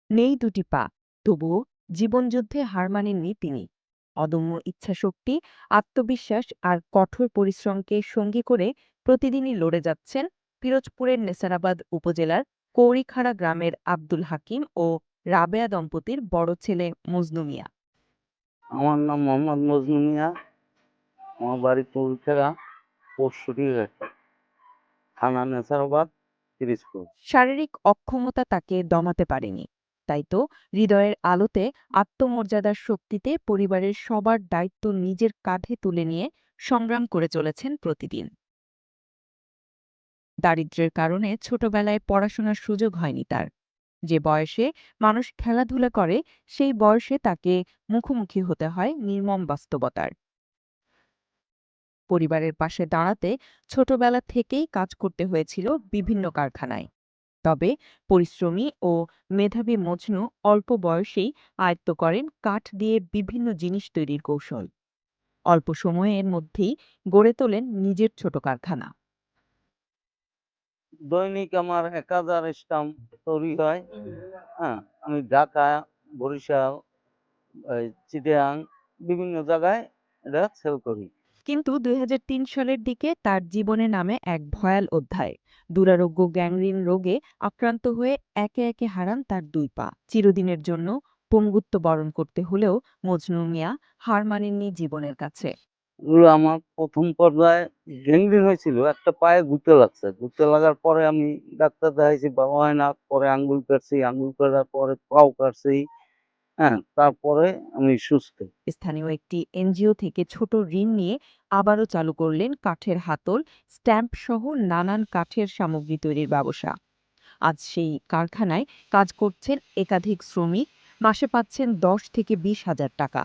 নেই দুটি পা, তবুও জীবনযুদ্ধে হার মানেননি তিনি। অদম্য ইচ্ছাশক্তি, আত্মবিশ্বাস আর কঠোর পরিশ্রমকে সঙ্গী করে প্রতিদিনই লড়ে যাচ্ছেন পিরোজপুরের নেসারাবাদ উপজেলার কৌরিখাড়া গ্রামের আব্দুল হাকিম ও রাবেয়া দম্পতির বড় ছেলে মজনু মিয়া। আমার নাম মোহাম্মদ মজনু মিয়া। আমার বাড়ি কৌরিখাড়া, পোস্ট থানা নেসারাবাদ, পিরোজপুর। শারীরিক অক্ষমতা তাকে দমাতে পারেনি, তাই তো হৃদয়ের আলোতে, আত্মমর্যাদার শক্তিতে পরিবারের সবার দায়িত্ব নিজের কাঁধে তুলে নিয়ে সংগ্রাম করে চলেছেন প্রতিদিন। দারিদ্র্যের কারণে ছোটবেলায় পড়াশোনার সুযোগ হয়নি তার। যে বয়সে মানুষ খেলাধুলা করে, সেই বয়সে তাকে মুখোমুখি হতে হয় নির্মম বাস্তবতার। পরিবারের পাশে দাঁড়াতে ছোটবেলা থেকেই কাজ করতে হয়েছিল বিভিন্ন কারখানায়। তবে পরিশ্রমী ও মেধাবী মজনু অল্প বয়সেই আয়ত্ত করেন কাঠ দিয়ে বিভিন্ন জিনিস তৈরির কৌশল। অল্প সময়ের মধ্যেই গড়ে তোলেন নিজের ছোট কারখানা। দৈনিক আমার 1000 স্টাম্প তৈরি হয়। হ্যাঁ, আমি ঢাকা, বরিশাল, চিটাগাং বিভিন্ন জায়গায় এটা সেল করি। কিন্তু ২০০৩ সালের দিকে তার জীবনে নামে এক ভয়াল অধ্যায়। দুরারোগ্য গ্যাংগ্রিন রোগে আক্রান্ত হয়ে একে একে হারান তার দুই পা। চিরদিনের জন্য পঙ্গুত্ব বরণ করতে হলেও মজনু মিয়া হার মানেননি জীবনের কাছে। এগুলো আমার প্রথম পর্যায়ে গ্যাংগ্রিন হয়েছিল, একটা পায়ে ঘুরতে লাগছে। ঘুরতে লাগার পরে আমি ডাক্তার দেখাইছি, ভালো হয় না। পরে আঙ্গুল কাটছি, আঙ্গুল কাটার পরে পাও কাটছি। হ্যাঁ, তারপরে আমি সুস্থ। স্থানীয় একটি এনজিও থেকে ছোট ঋণ নিয়ে আবারও চালু করলেন কাঠের হাতল, স্ট্যাম্প সহ নানান কাঠের সামগ্রী তৈরির ব্যবসা। আজ সেই কারখানায় কাজ করছেন একাধিক শ্রমিক, মাসে পাচ্ছেন ১০ থেকে ২০ হাজার টাকা।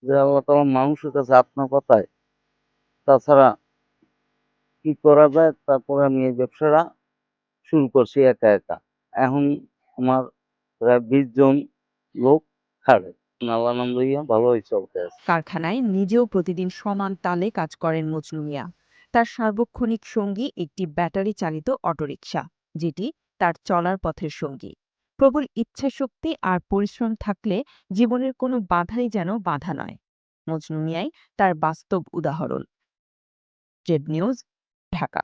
যে আল্লাহ তাআলা মানুষের কাছে আপনার কথায়, তাছাড়া কি করা যায়? তারপরে আমি এই ব্যবসাটা শুরু করছি একা একা। এখন আমার প্রায় ২০ জন লোক খাটে। আল্লাহর নাম লইয়া ভালোই চলতে আছে। কারখানায় নিজেও প্রতিদিন সমান তালে কাজ করেন মজনু মিয়া। তার সার্বক্ষণিক সঙ্গী একটি ব্যাটারি চালিত অটোরিকশা, যেটি তার চলার পথের সঙ্গী। প্রবল ইচ্ছাশক্তি আর পরিশ্রম থাকলে জীবনের কোনো বাধাই যেন বাধা নয়। মজনু মিয়াই তার বাস্তব উদাহরণ। Z news, Dhaka.